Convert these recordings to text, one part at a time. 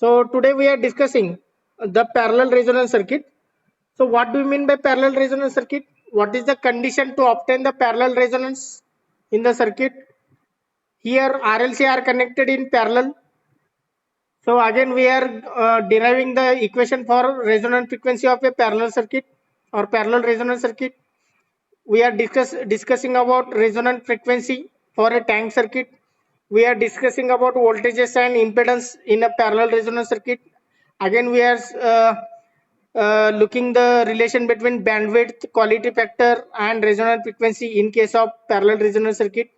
So today we are discussing the parallel resonance circuit. So what do you mean by parallel resonance circuit? What is the condition to obtain the parallel resonance in the circuit? Here RLC are connected in parallel. So again we are deriving the equation for resonant frequency of a parallel circuit or parallel resonance circuit. We are discussing about resonant frequency for a tank circuit. We are discussing about voltages and impedance in a parallel resonance circuit. Again we are looking the relation between bandwidth, quality factor and resonant frequency in case of parallel resonance circuit.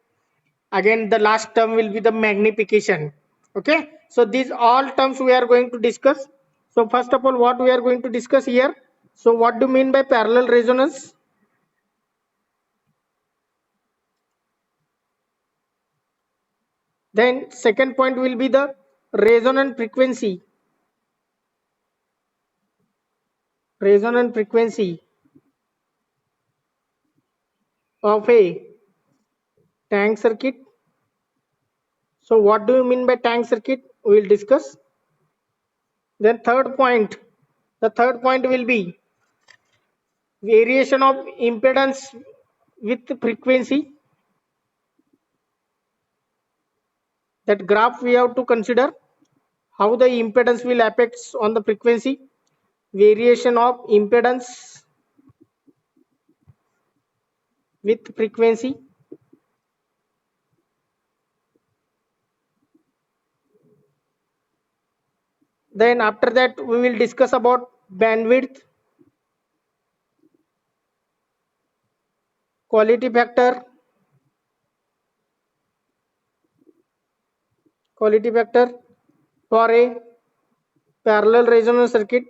Again the last term will be the magnification. Okay, so these all terms we are going to discuss. So first of all, what we are going to discuss here, so what do you mean by parallel resonance? Then second point will be the resonant frequency. Resonant frequency of a tank circuit. So what do you mean by tank circuit? We will discuss. Then the third point will be variation of impedance with frequency. That graph we have to consider how the impedance will affect on the frequency. Variation of impedance with frequency. Then after that we will discuss about bandwidth, quality factor, for a parallel resonance circuit.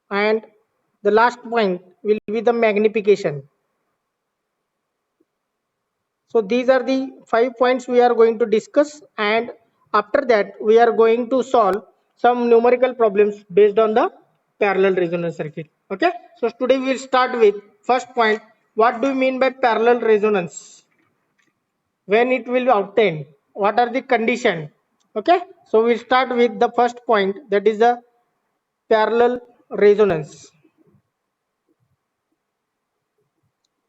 And the last point will be the magnification. So these are the 5 points we are going to discuss, and after that we are going to solve some numerical problems based on the parallel resonance circuit. Okay, so today we will start with first point. What do you mean by parallel resonance? When it will be obtained? What are the condition? Okay, so we start with the first point, that is the parallel resonance.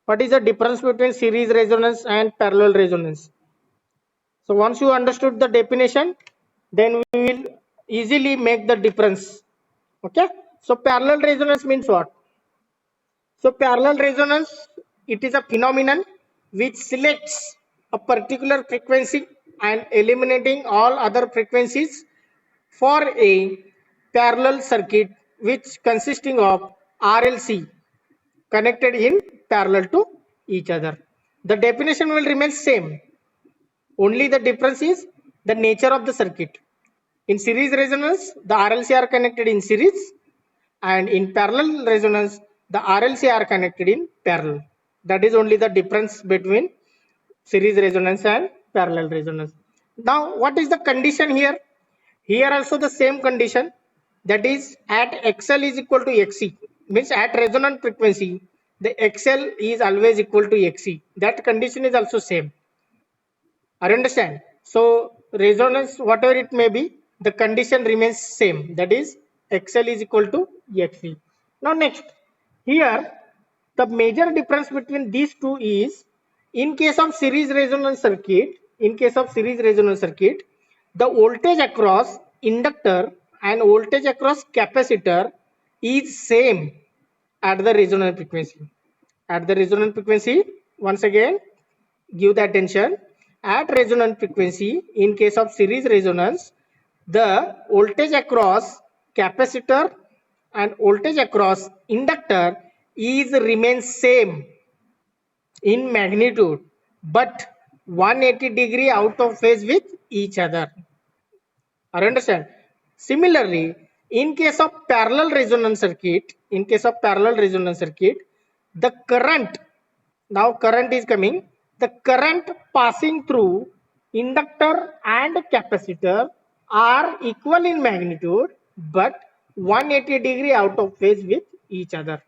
What is the difference between series resonance and parallel resonance? So once you understood the definition, then we will easily make the difference. Okay. So parallel resonance means what? So parallel resonance, it is a phenomenon which selects a particular frequency and eliminating all other frequencies for a parallel circuit which consisting of RLC connected in parallel to each other. The definition will remain same. Only the difference is the nature of the circuit. In series resonance, the RLC are connected in series, and in parallel resonance, the RLC are connected in parallel. That is only the difference between series resonance and parallel resonance. Now, what is the condition here? Here also the same condition, that is at XL is equal to XC, means at resonant frequency, the XL is always equal to XC. That condition is also same. I understand. So resonance, whatever it may be, the condition remains same. That is XL is equal to XC. Now next, here the major difference between these two is, in case of series resonance circuit, the voltage across inductor and voltage across capacitor is same at the resonant frequency. At the resonant frequency, once again, give the attention, at resonant frequency in case of series resonance, the voltage across capacitor and voltage across inductor is remains same in magnitude, but 180-degree out of phase with each other. I understand. Similarly, in case of parallel resonance circuit, the current, now current is coming, the current passing through inductor and capacitor are equal in magnitude, but 180-degree out of phase with each other.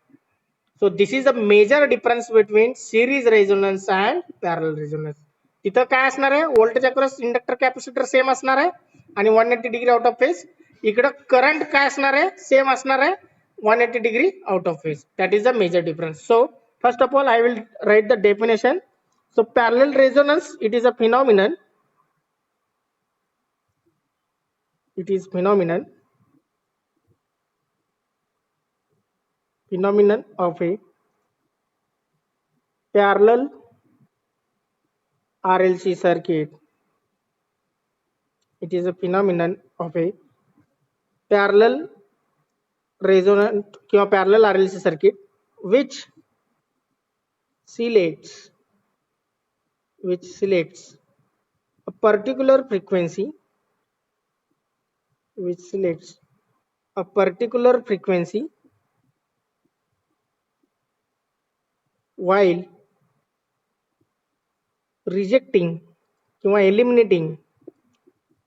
So this is a major difference between series resonance and parallel resonance. तिथं काय असणार आहे, voltage across inductor capacitor same असणार आहे आणि 180 degree out of phase. इकडं current काय असणार आहे, सेम असणार आहे 180 degree out of phase. That is the major difference. So first of all I will write the definition. So parallel resonance, it is a phenomenon. It is phenomenon of a parallel RLC circuit. It is a phenomenon of a parallel resonant or parallel RLC circuit which selects a particular frequency,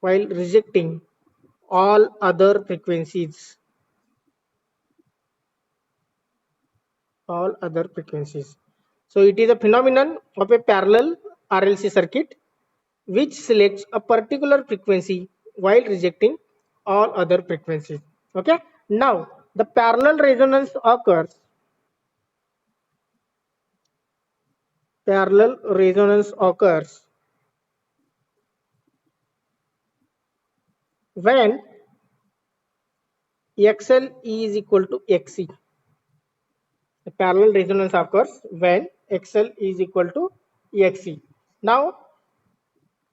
while rejecting all other frequencies. So it is a phenomenon of a parallel RLC circuit which selects a particular frequency while rejecting all other frequencies. Okay. Now the parallel resonance occurs when XL is equal to XC. The parallel resonance occurs when XL is equal to XC. Now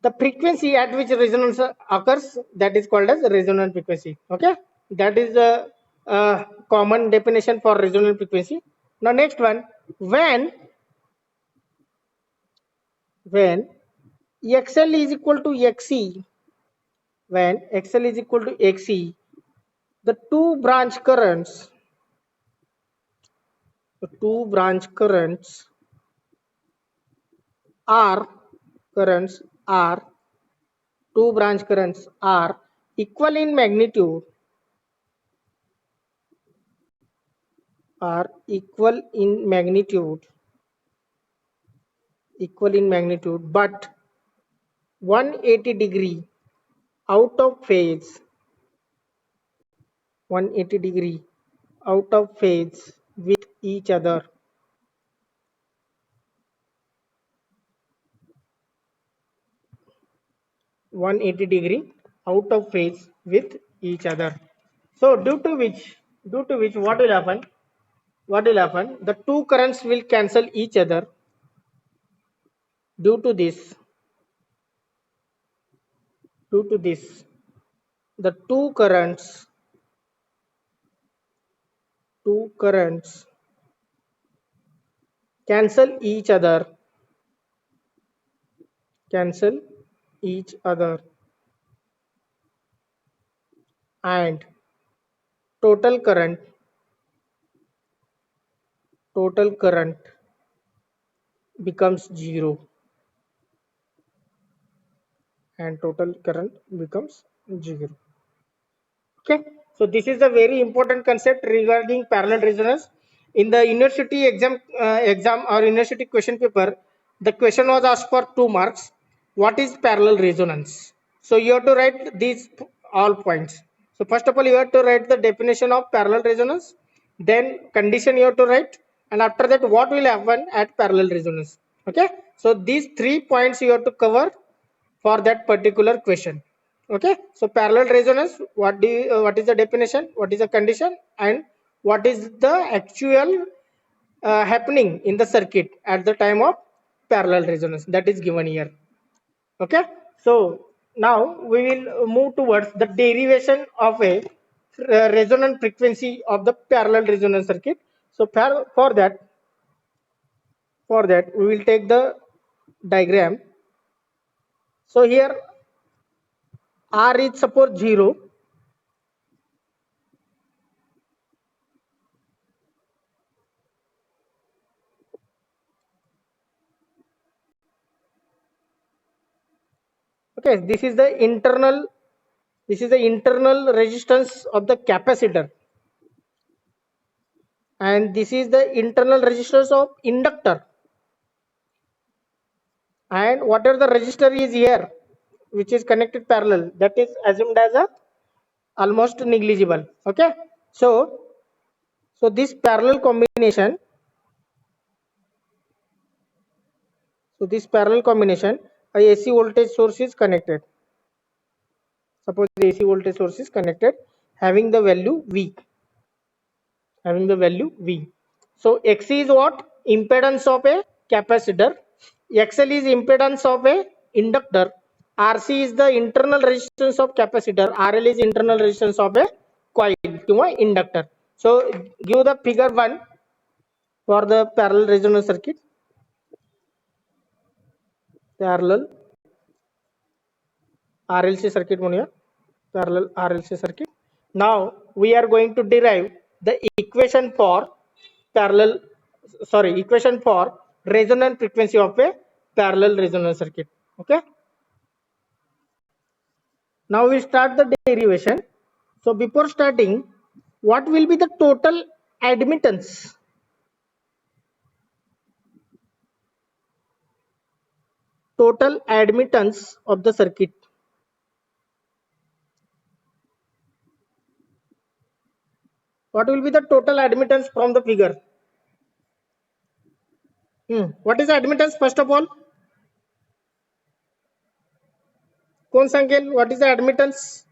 the frequency at which resonance occurs, that is called as resonant frequency. Okay, that is a common definition for resonant frequency. Now next one, when XL is equal to XC, the two branch currents are equal in magnitude, but 180 degree out of phase with each other. So due to which what will happen? The two currents will cancel each other. Due to this, the two currents cancel each other, and total current becomes zero. Okay, so this is a very important concept regarding parallel resonance. In the university exam or university question paper, the question was asked for 2 marks. What is parallel resonance? So you have to write these all points. So first of all, you have to write the definition of parallel resonance, then condition you have to write, and after that what will happen at parallel resonance. Okay, so these 3 points you have to cover for that particular question. Okay, so parallel resonance, what is the definition, what is the condition, and what is the actual happening in the circuit at the time of parallel resonance, that is given here. Okay, so now we will move towards the derivation of a resonant frequency of the parallel resonance circuit. So for that we will take the diagram. So here R is suppose 0. Okay, this is the internal resistance of the capacitor. and this is the internal resistance of inductor, and whatever the resistor is here which is connected parallel, that is assumed as a almost negligible. Okay, so this parallel combination, a AC voltage source is connected. Suppose the AC voltage source is connected having the value V, So XC is what? Impedance of a capacitor. XL is impedance of a inductor. RC is the internal resistance of capacitor. RL is internal resistance of a coil किंवा inductor. So give the figure 1 for the parallel resonance circuit. Parallel RLC circuit म्हणूया. Parallel RLC circuit. Now we are going to derive the equation for resonant frequency of a parallel resonance circuit. Okay. Now we start the derivation. So before starting, what will be the total admittance? Total admittance of the circuit. What will be the total admittance from the figure? What is the admittance first of all? कोण सांगेल? What is the admittance?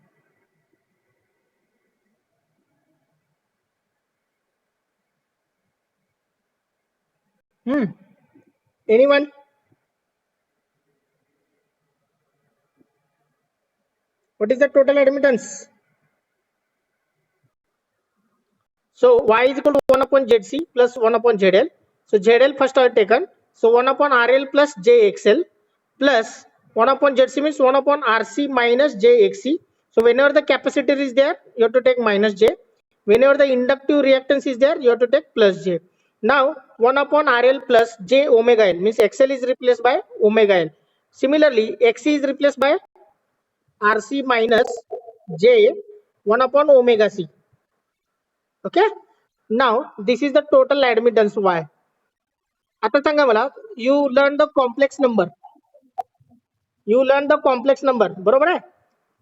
Anyone? What is the total admittance? So Y is equal to 1 upon ZC plus 1 upon ZL. So ZL first I have taken. So 1 upon RL plus JXL plus 1 upon ZC means 1 upon RC minus JXC. So whenever the capacitor is there, you have to take minus J. Whenever the inductive reactance is there, you have to take plus J. Now 1 upon RL plus J omega L means XL is replaced by omega L. Similarly, XC is replaced by RC minus J 1 upon omega C. Okay. Now this is the total admittance Y. आता सांगा मला, you learn the complex number. बरोबर आहे?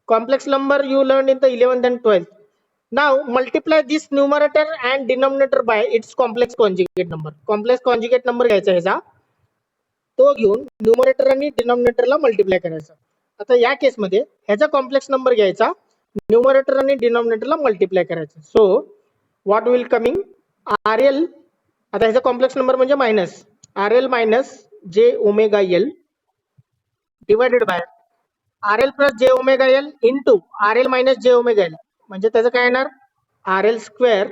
Complex number you learned in the 11th and 12th. Now multiply this numerator and denominator by its complex conjugate number. Complex conjugate number घ्यायचा ह्याचा, तो घेऊन numerator आणि डिनॉमिनेटरला multiply करायचा. आता या केस मध्ये ह्याचा कॉम्प्लेक्स नंबर घ्यायचा, न्यूमरेटर आणि डिनॉमिनेटरला मल्टिप्लाय करायचा. So what will coming? RL, आता ह्याचा कॉम्प्लेक्स नंबर म्हणजे minus RL minus J omega L divided by RL plus J omega L into RL minus J omega L, म्हणजे त्याचं काय येणार? RL square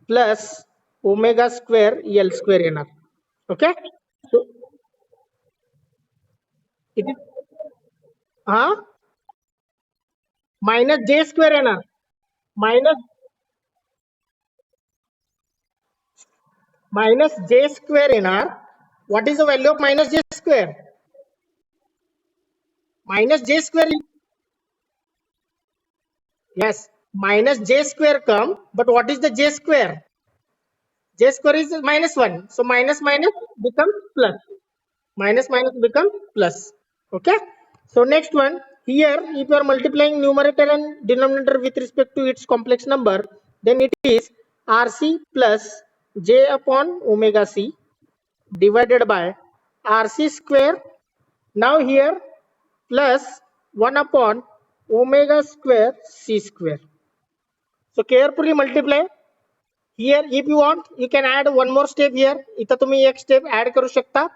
plus omega square L square येणार. Okay. सो किती? हा, मायनस J स्क्वेअर येणार. Minus J square येणार. What is the value of minus J square? Minus J square. Yes, minus J square come, but what is the J square? J square is minus 1. So minus minus becomes plus. Minus minus becomes plus. Okay. So next one, here if you are multiplying numerator and denominator with respect to its complex number, then it is RC plus J upon omega C divided by RC square. Now here plus 1 upon omega square C square. So carefully multiply. Here if you want, you can add one more step here. इथं तुम्ही एक step add करू शकता,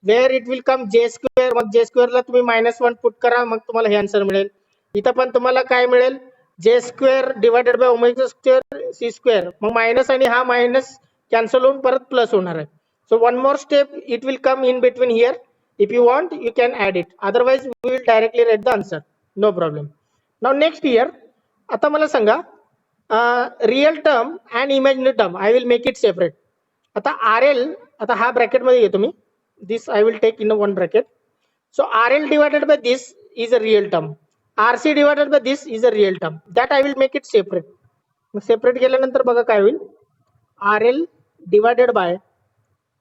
where it will come J square. Mug J square ला तुम्ही -1 put करा, मग तुम्हाला हे answer मिळेल. इथं पण तुम्हाला काय मिळेल? J square divided by omega square C square. Mug minus आणि हा मायनस कॅन्सल होऊन परत प्लस होणार आहे. So one more step it will come in between here. If you want, you can add it. Otherwise, we will directly write the answer. No problem. Now next here, आता मला सांगा, real term and imaginary term I will make it separate. आता RL, आता हा bracket मध्ये घेतो मी, this I will take in one bracket. So RL divided by this is a real term. RC divided by this is a real term. That I will make it separate. मग separate केल्यानंतर बघा काय होईल, R L divided by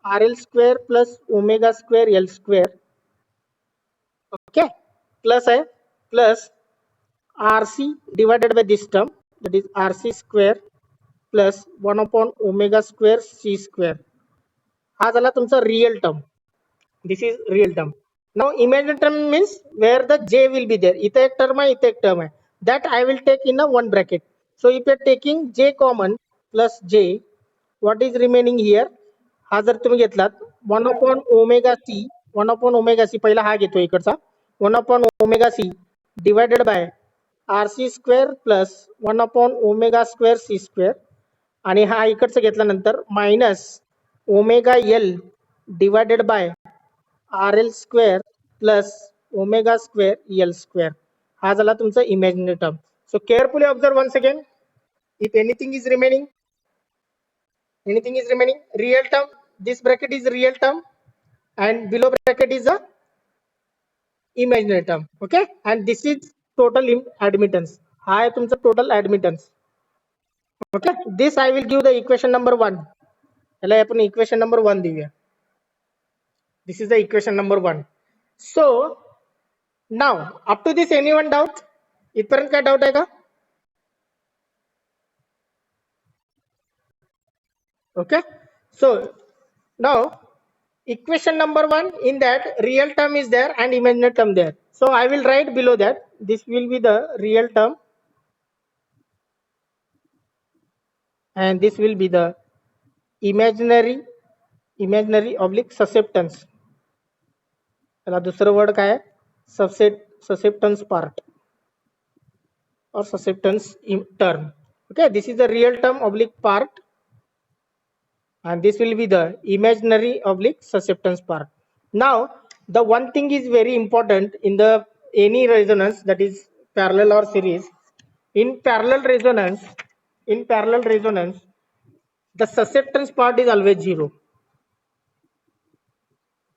R L square plus omega square L square, okay, plus आहे plus R C divided by this term that is R C square plus 1 upon omega square C square. हा झाला तुमचा real term. This is real term. Now imaginary term means where the j will be there. इथे एक term आहे, इथे एक term आहे. That I will take in a one bracket. So if you are taking j common plus j, what is remaining here? हा जर तुम्ही घेतलात 1 upon omega c, 1 upon omega c पहिला हा घेतो इकडचा 1 upon omega c divided by rc square plus 1 upon omega square c square, आणि हा इकडचा घेतल्यानंतर minus omega L divided by R L square plus omega square L square. हा झाला तुमचा imaginary term. So carefully observe once again. If anything is remaining, real term, this bracket is real term and below bracket is a imaginary term. Okay, and this is total admittance. हा आहे तुमचा total admittance. Okay, this I will give the equation number 1. याला आपण equation number 1 देऊया. This is the equation number 1. So now up to this anyone doubt? इथपर्यंत काय doubt आहे का? Okay, so now equation number 1, in that real term is there and imaginary term there. So I will write below that this will be the real term and this will be the imaginary oblique susceptance. त्याला दुसरं word काय आहे? susceptance part or susceptance term. Okay, this is the real term oblique part and this will be the imaginary oblique susceptance part. Now the one thing is very important in the any resonance, that is parallel or series. In parallel resonance, the susceptance part is always 0.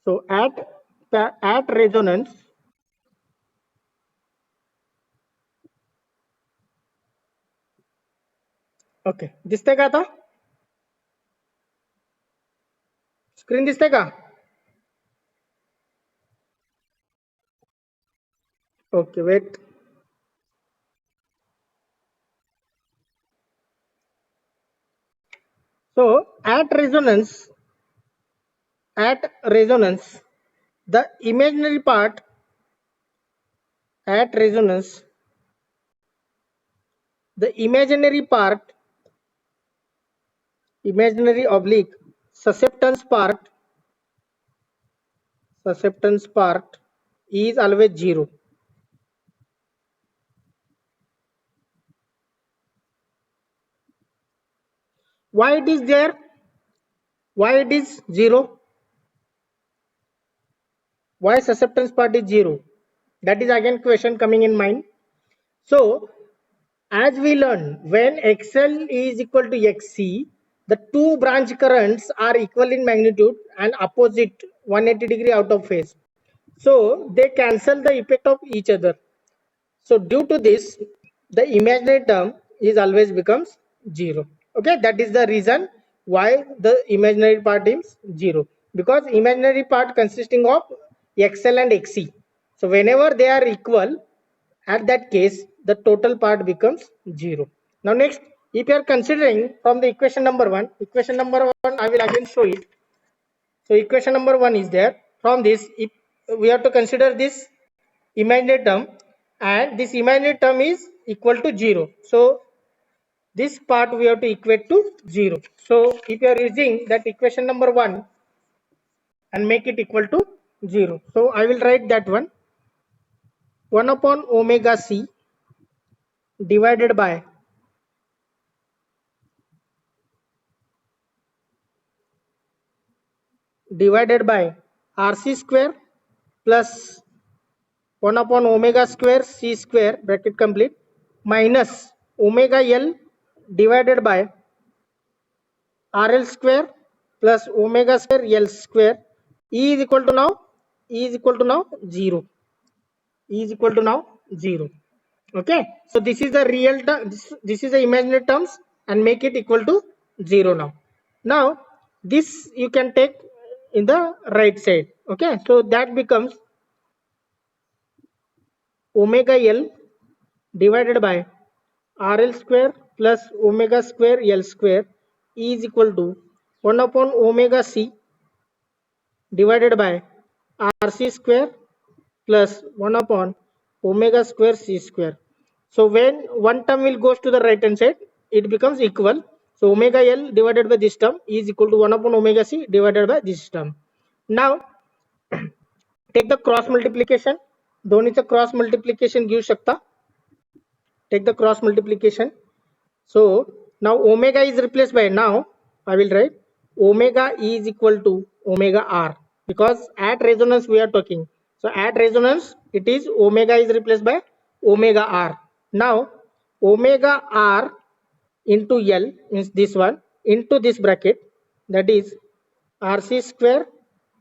So at resonance, okay, दिसते का आता? Screen दिसते का? Okay, wait. So at resonance, the imaginary part at resonance, the imaginary imaginary oblique susceptance part is always 0. Why it is there? Why it is 0? Why susceptance part is 0? That is again question coming in mind. So as we learn, when XL is equal to XC, the two branch currents are equal in magnitude and opposite 180 degree out of phase. So they cancel the effect of each other. So due to this, the imaginary term is always becomes 0. Okay, that is the reason why the imaginary part is 0, because imaginary part consisting of XL and XC. So whenever they are equal, at that case the total part becomes 0. Now next, if you are considering from the equation number 1, I will again show it. So equation number 1 is there. From this, if we have to consider this imaginary term, and this imaginary term is equal to 0. So this part we have to equate to 0. So if you are using that equation number 1 and make it equal to 0. So I will write that one. 1 upon omega c divided by rc square plus 1 upon omega square c square bracket complete minus omega L divided by RL square plus omega square L square. E is equal to now 0. Okay, so this is the real term, this is the imaginary terms, and make it equal to 0 now. Now this you can take in the right side. Okay, so that becomes omega L divided by RL square plus omega square L square is equal to 1 upon omega C divided by RC square plus 1 upon omega square C square. So when one term will goes to the right hand side, it becomes equal. So omega L divided by this term is equal to 1 upon omega C divided by this term. Now take the cross multiplication. दोन्हीचं cross multiplication घेऊ शकता. Take the cross multiplication. So now omega is replaced by, now I will write omega is equal to omega r, because at resonance we are talking. So at resonance it is omega is replaced by omega r. Now omega r into L means this one into this bracket, that is RC square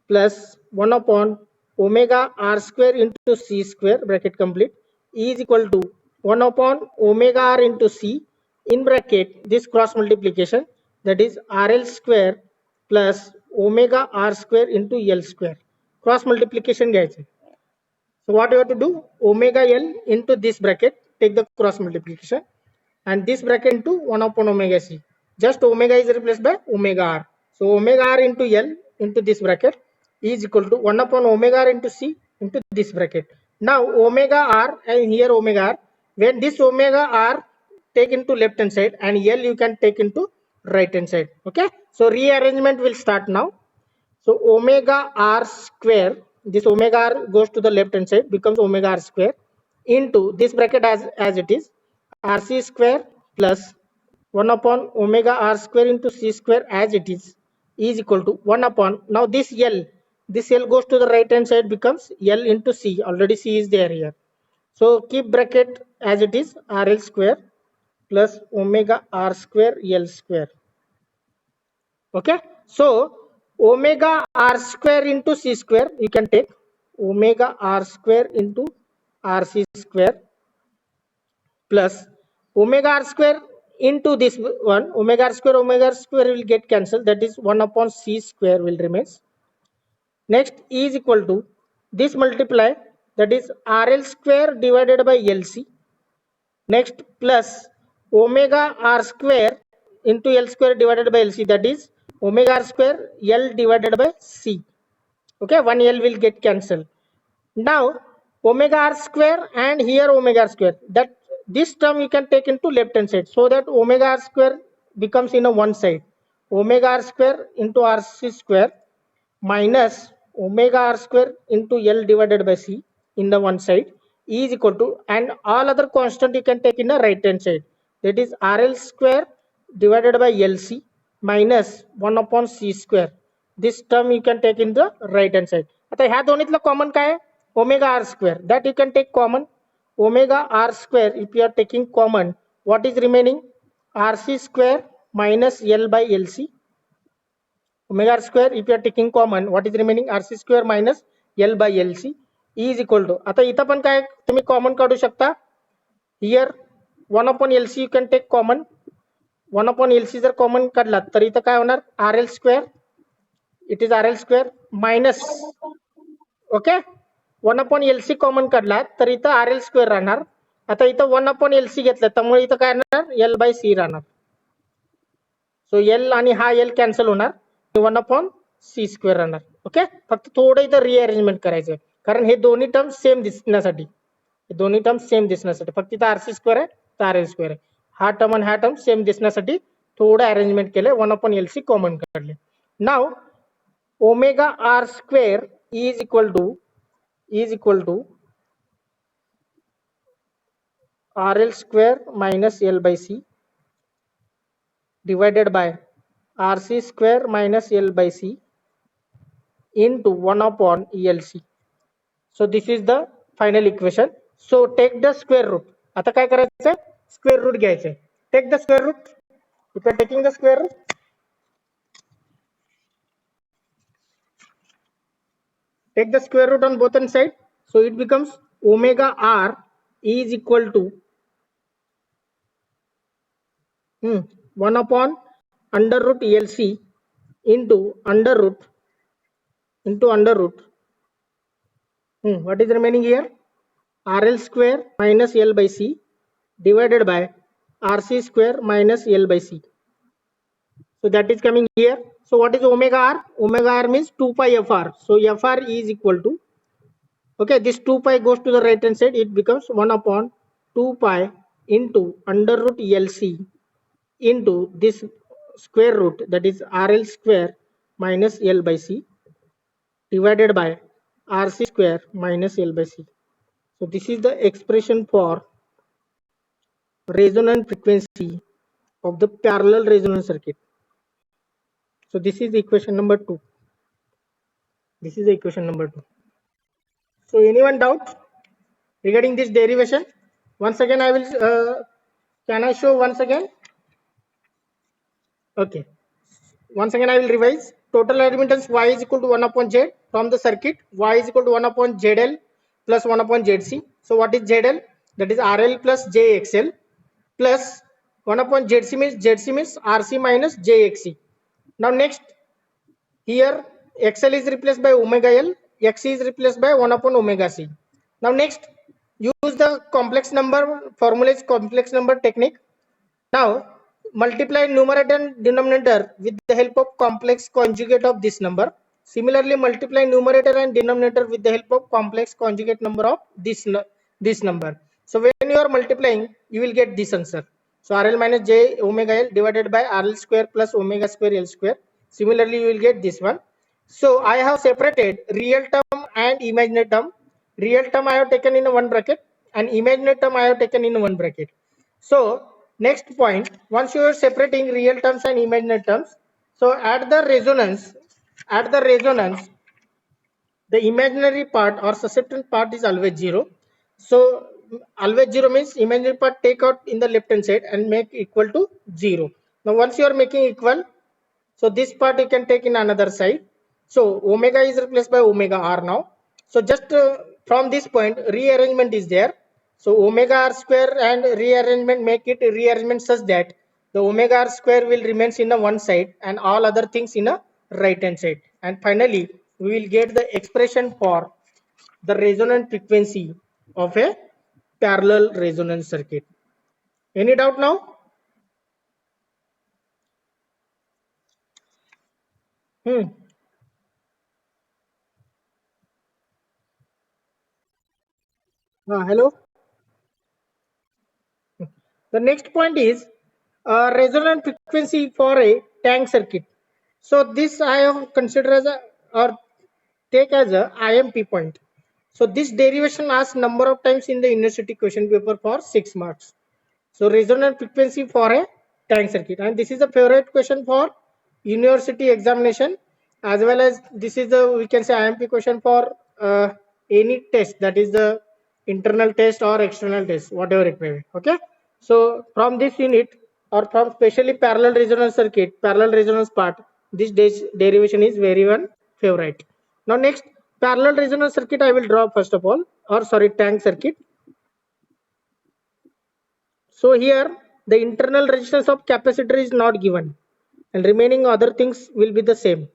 plus 1 upon omega r square into C square bracket complete is equal to 1 upon omega r into C in bracket this cross multiplication, that is RL square plus omega r square into L square. Cross multiplication घ्यायचे. So what you have to do, omega L into this bracket, take the cross multiplication, and this bracket into 1 upon omega C. Just omega is replaced by omega r. So omega r into L into this bracket is equal to 1 upon omega r into C into this bracket. Now omega r and here omega r, when this omega r take into left hand side and L you can take into right hand side. Okay, so rearrangement will start now. So omega r square, this omega r goes to the left hand side, becomes omega r square into this bracket as it is rc square plus 1 upon omega r square into c square as it is equal to 1 upon, now this L goes to the right hand side, becomes L into C. Already C is there here. So keep bracket as it is RL square plus omega r square L square. Okay, so omega r square into C square, you can take omega r square into RC square plus omega r square into this one, omega r square will get cancelled, that is 1 upon C square will remains. Next is equal to this multiply, that is RL square divided by LC. Next plus omega r square into L square divided by LC, that is omega r square L divided by C. Okay, one L will get cancelled. Now omega r square and here omega r square, that this term you can take into left hand side, so that omega r square becomes in a one side. Omega r square into RC square minus omega r square into L divided by C in the one side is equal to, and all other constant you can take in the right hand side, that is RL square divided by LC minus 1 upon C square. This term you can take in the right hand side. आता ह्या दोन्हीतलं common काय आहे, omega r square, that you can take common. Omega r square if you are taking common, what is remaining, RC square minus L by LC. Omega r square if you are taking common, what is remaining, RC square minus L by LC is equal to, आता इथं पण काय तुम्ही common काढू शकता. Here 1 upon LC you can take common. 1 upon LC जर common काढला तर इथं काय होणार, RL square, it is RL square minus, okay 1 upon LC common काढला तर इथं RL square राहणार. आता इथं 1 upon LC घेतलं त्यामुळे इथं काय राहणार, L by C राहणार. सो L आणि हा L कॅन्सल होणार, 1 upon C square राहणार. ओके, फक्त थोडं इथं रिअरेंजमेंट करायचं कारण हे दोन्ही टर्म सेम दिसण्यासाठी, दोन्ही टर्म सेम दिसण्यासाठी फक्त इथं RC स्क्वेअर आहे तर RL स्क्वेअर आहे. हा टर्म आणि हा टर्म सेम दिसण्यासाठी थोडं अरेंजमेंट केलंय, 1 upon LC कॉमन काढले. नाव omega r square is equal to RL square minus L by C divided by RC square minus L by C into 1 upon ELC. So this is the final equation. So take the square root. आता काय करायचं, square root घ्यायचं. Take the square root. If you are taking the square root, take the square root on both sides. So it becomes omega r E is equal to 1 upon under root LC into under root what is remaining here? RL square minus L by C divided by RC square minus L by C. So that is coming here. So what is omega R? Omega R means 2 pi FR. So FR is equal to, okay, this 2 pi goes to the right hand side. It becomes 1 upon 2 pi into under root LC into this square root, that is RL square minus L by C divided by RC square minus L by C. So this is the expression for resonant frequency of the parallel resonance circuit. So this is equation number 2. This is the equation number 2. So anyone doubt regarding this derivation? Once again I will, can I show once again? Okay. Once again I will revise. Total admittance Y is equal to 1 upon Z from the circuit. Y is equal to 1 upon ZL plus 1 upon ZC. So what is ZL? That is RL plus JXL plus 1 upon ZC means RC minus JXC. Now next, here XL is replaced by omega L, XC is replaced by 1 upon omega C. Now next, use the complex number formula, is complex number technique. Now multiply numerator and denominator with the help of complex conjugate of this number. Similarly, multiply numerator and denominator with the help of complex conjugate number of this number. So when you are multiplying, you will get this answer. So RL minus J omega L divided by RL square plus omega square L square. Similarly, you will get this one. So I have separated real term and imaginary term. Real term I have taken in one bracket and imaginary term I have taken in one bracket. So next point, once you are separating real terms and imaginary terms, so at the resonance, the imaginary part or susceptible part is always 0. So always 0 means imaginary part take out in the left hand side and make equal to 0. Now once you are making equal, so this part you can take in another side. So omega is replaced by omega R now. So just from this point, rearrangement is there. So omega R square and rearrangement, make it rearrangement such that the omega R square will remains in a one side and all other things in a right hand side. And finally, we will get the expression for the resonant frequency of a parallel resonance circuit. Any doubt now? Hello. The next point is resonant frequency for a tank circuit. So this I have considered as a, or take as a IMP point. So this derivation asked number of times in the university question paper for 6 marks. So resonant frequency for a tank circuit, and this is a favorite question for university examination, as well as this is the, we can say, IMP question for any test, that is the internal test or external test, whatever it may be. Okay. So from this unit, or from specially parallel resonance circuit, parallel resonance part, this derivation is very one favorite. Now next, parallel resonance circuit I will draw first of all, or sorry, tank circuit. So here the internal resistance of capacitor is not given and remaining other things will be the same.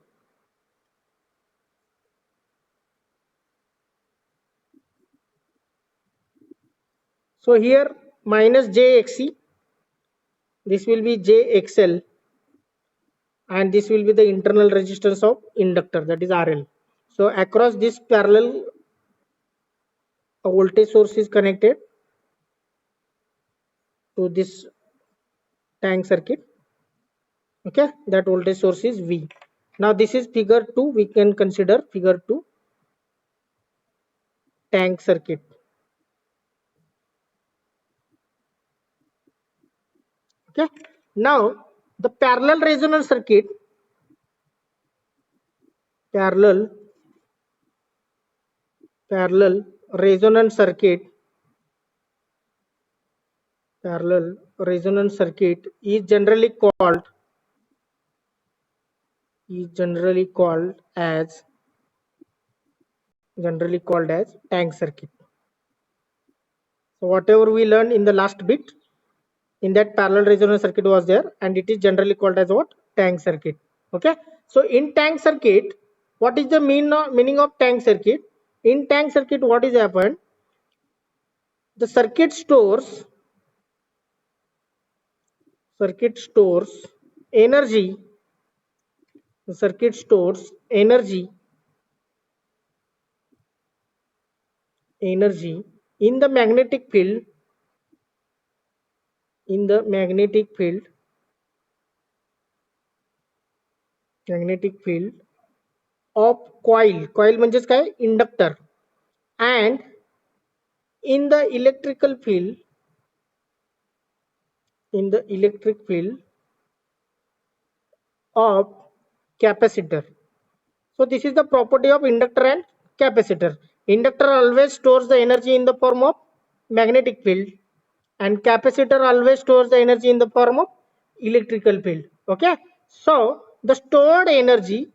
So here minus JXC, this will be JXL, and this will be the internal resistance of inductor, that is RL. So across this parallel, a voltage source is connected to this tank circuit. Okay, that voltage source is V. Now this is figure 2, we can consider figure 2 tank circuit. Okay, now the parallel resonance circuit, parallel resonance circuit, parallel resonance circuit is generally called as tank circuit. So whatever we learned in the last bit, in that parallel resonance circuit was there, and it is generally called as what? Tank circuit. Okay. So in tank circuit, what is the meaning of tank circuit? In tank circuit, what is happened? The circuit stores energy. The circuit stores energy in the magnetic field, in the magnetic field of coil म्हणजेच काय? Inductor. And in the electric field of capacitor. So this is the property of inductor and capacitor. Inductor always stores the energy in the form of magnetic field, and capacitor always stores the energy in the form of electrical field. Okay. So the stored energy,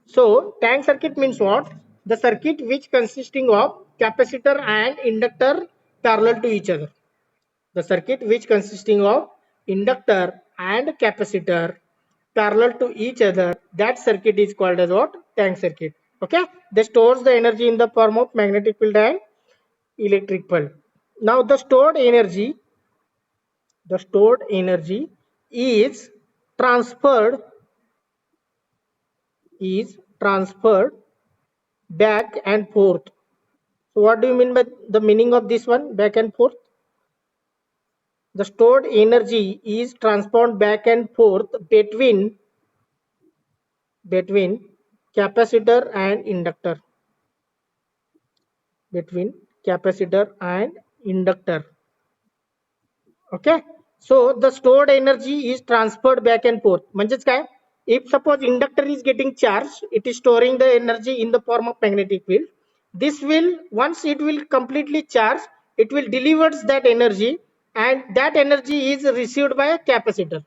so tank circuit means what? The circuit which consisting of capacitor and inductor parallel to each other. The circuit which consisting of inductor and capacitor parallel to each other, that circuit is called as what? Tank circuit. Okay. They stores the energy in the form of magnetic field and electric field. Now the stored energy is transferred back and forth. So what do you mean by the meaning of this one, back and forth? The stored energy is transferred back and forth between capacitor and inductor. Okay. So the stored energy is transferred back and forth. म्हणजेच काय? If suppose inductor is getting charged, it is storing the energy in the form of magnetic field. This will, once it will completely charge, it will delivers that energy, and that energy is received by a capacitor.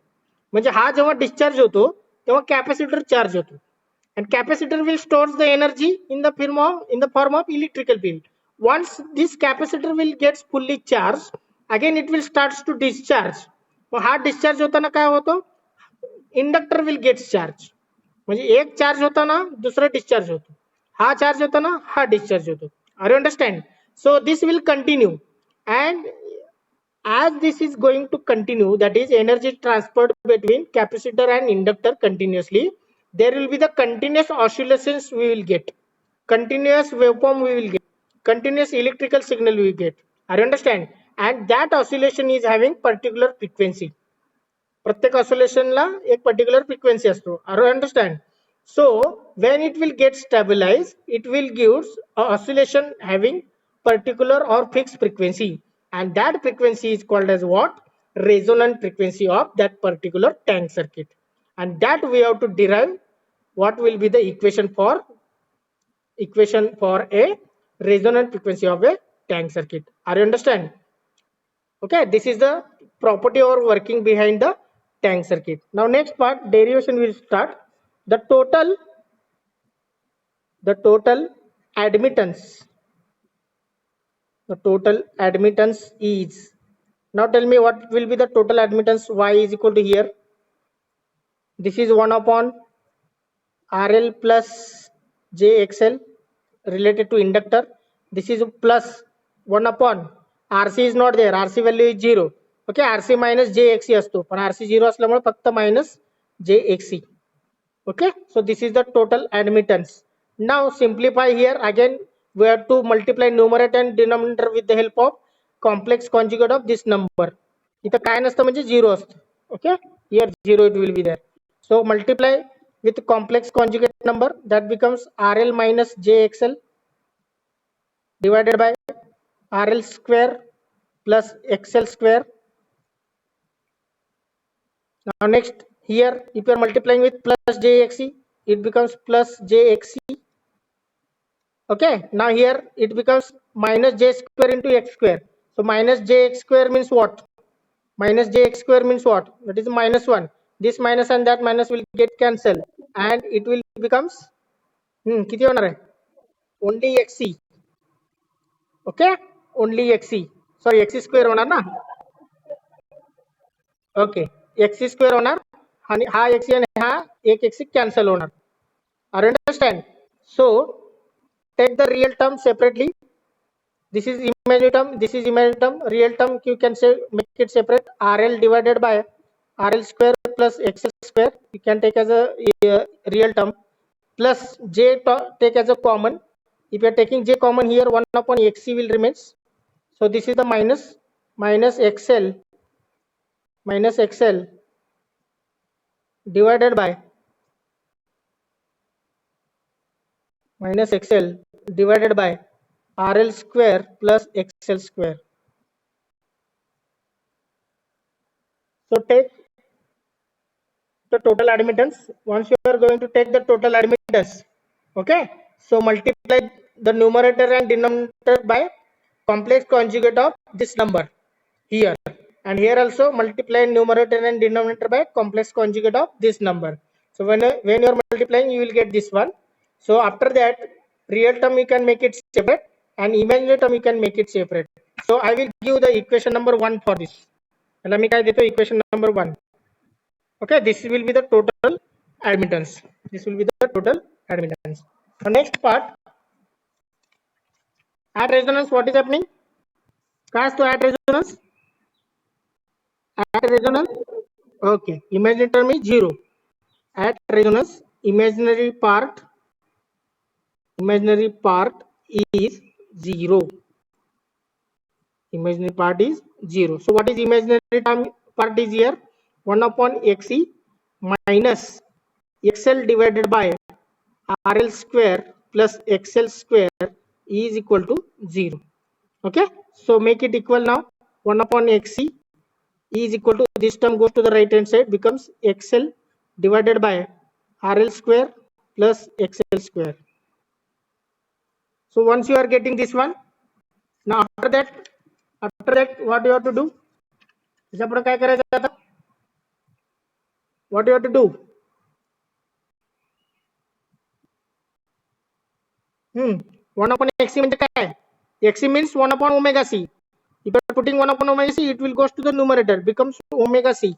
म्हणजे हा जेव्हा discharge होतो तेव्हा capacitor charge होतो, and capacitor will stores the energy in the form of electrical field. Once this capacitor will gets fully charged, again it will starts to discharge. मग हा discharge होताना काय होतो? Inductor will gets charge. म्हणजे एक charge होताना दुसरा discharge होतो, हा चार्ज होताना हा डिस्चार्ज होतो. Are you understand? So this will continue, and as this is going to continue, that is energy transferred between capacitor and inductor continuously, there will be the continuous oscillations we will get, continuous waveform we will get, continuous electrical signal we will get. I understand. And that oscillation is having particular frequency. प्रत्येक oscillation ला एक particular frequency असतो. I understand. So when it will get stabilized, it will gives a oscillation having particular or fixed frequency, and that frequency is called as what? Resonant frequency of that particular tank circuit. And that we have to derive what will be the equation for a resonant frequency of a tank circuit. Are you understand? Okay, this is the property or working behind the tank circuit. Now next part, derivation will start. The admittance is, now tell me what will be the total admittance. Y is equal to, here this is 1 upon RL plus JXL related to inductor. This is plus 1 upon RC is not there, RC value is 0. Okay, RC minus JXC असतो, पण RC 0 असल्यामुळे फक्त minus JXC. Okay, so this is the total admittance. Now simplify here. Again we have to multiply numerator and denominator with the help of complex conjugate of this number. इथं काय नसतं म्हणजे 0 असतं. Okay, here 0 it will be there. So multiply with complex conjugate number, that becomes RL minus JXL divided by RL square plus XL square. Now next, here if you are multiplying with plus JXC, it becomes plus JXC. Okay, now here it becomes minus J square into X square. So minus JX square means what? Minus JX square means what? That is minus 1. This minus and that minus will get cancelled, and it will becomes किती होणार आहे? Only XC. Okay, only XC, sorry XC square होणार ना. Okay, XC square होणार आणि हा XC आणि हा एक XC कॅन्सल होणार. Are understand? So take the real term separately. This is imaginary term, this is imaginary term. Real term you can say make it separate. RL divided by RL square plus XL square you can take as a real term, plus J take as a common. If you are taking J common here, 1 upon XC will remains. So this is the minus XL divided by minus XL divided by RL square plus XL square. So take the total admittance. Once you are going to take the total admittance, okay, so multiply the numerator and denominator by complex conjugate of this number here, and here also multiply numerator and denominator by complex conjugate of this number. So when you are multiplying, you will get this one. So after that, real term you can make it separate and imaginary term you can make it separate. So I will give the equation number 1 for this. Let me write the equation number 1. Okay, this will be the total admittance. This will be the total admittance. The next part, add resonance. What is happening? Class to add resonance. Add resonance. Okay, imaginary term is 0. Add resonance. Imaginary part is 0. Imaginary part is 0. So what is imaginary term part is here? 1 upon XC minus XL divided by RL square plus XL square is equal to 0. Okay, so make it equal now. 1 upon XC is equal to, this term goes to the right hand side, becomes XL divided by RL square plus XL square. So once you are getting this one, now after that what you have to do? What you have to do? 1 upon XC means काय? XC means 1 upon omega C. If you are putting 1 upon omega C, it will goes to the numerator, becomes omega C.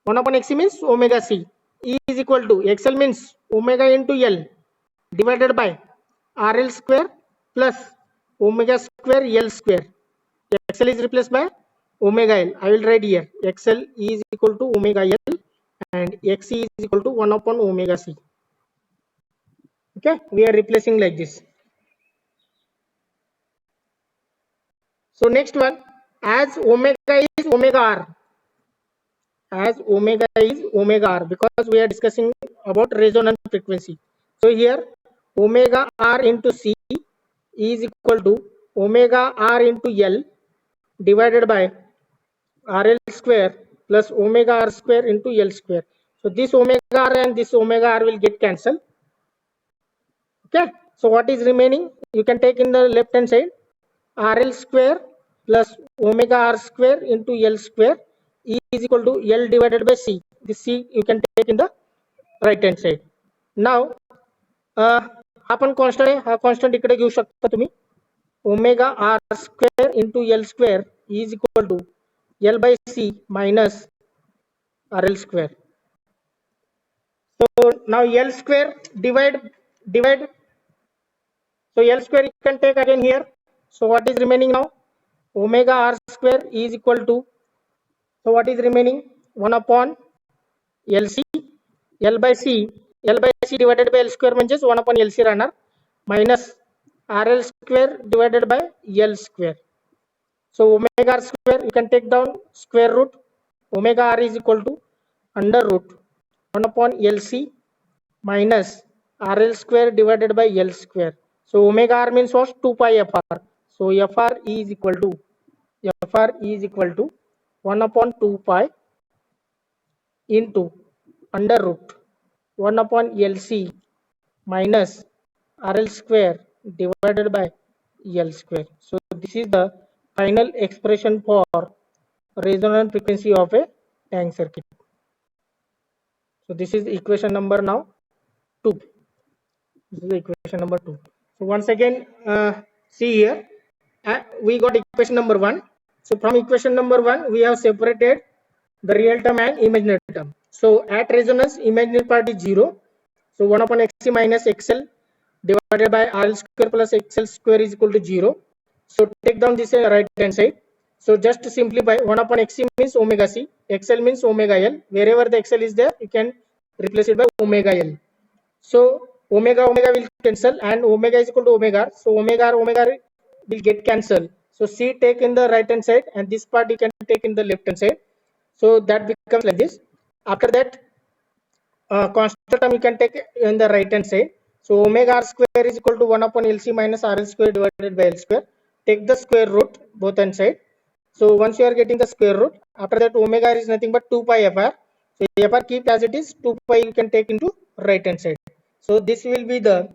1 upon XC means omega C. E is equal to, XL means omega into L divided by RL square plus omega square L square. XL is replaced by omega L. I will write here, XL is equal to omega L and XC is equal to 1 upon omega C. Okay, we are replacing like this. So next one, as omega is omega R, because we are discussing about resonance frequency. So here omega R into C is equal to omega R into L divided by RL square plus omega R square into L square. So this omega R and this omega R will get cancelled. Okay, so what is remaining? You can take in the left hand side, RL square plus omega R square into L square is equal to L divided by C. This C you can take in the right hand side. Now आपण constant आहे, हा constant इकडे घेऊ शकता तुम्ही. Omega R square into L square is equal to L by C minus RL square. So now L square divide. So L square you can take again here. So what is remaining now? Omega R square is equal to, so what is remaining? 1 upon LC, L by C divided by L square म्हणजेच 1 upon LC राहणार minus RL square divided by L square. So omega R square you can take down square root. Omega R is equal to under root 1 upon LC minus RL square divided by L square. So omega R means what? 2 pi FR. So FR is equal to 1 upon 2 pi into under root 1 upon LC minus RL square divided by L square. So this is the final expression for resonant frequency of a tank circuit. So this is equation number now 2. This is equation number 2. So once again see here, we got equation number 1. So from equation number 1, we have separated the real term and imaginary term. So at resonance, imaginary part is 0. So 1 upon xc minus xl divided by rl square plus xl square is equal to 0. So take down this right hand side. So just to simplify, 1 upon xc means omega c, xl means omega l. Wherever the xl is there, you can replace it by omega l. So omega omega will cancel and omega is equal to omega. So omega will get cancelled. So c take in the right hand side and this part you can take in the left hand side. So that becomes like this. After that, constant term you can take in the right hand side. So omega r square is equal to 1 upon LC minus RL square divided by L square. Take the square root both hand side. So once you are getting the square root, after that omega is nothing but 2 pi fr. So fr keep as it is, 2 pi you can take into right hand side. So this will be the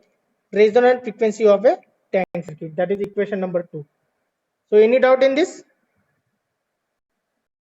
resonant frequency of a tank circuit. That is equation number 2. So any doubt in this?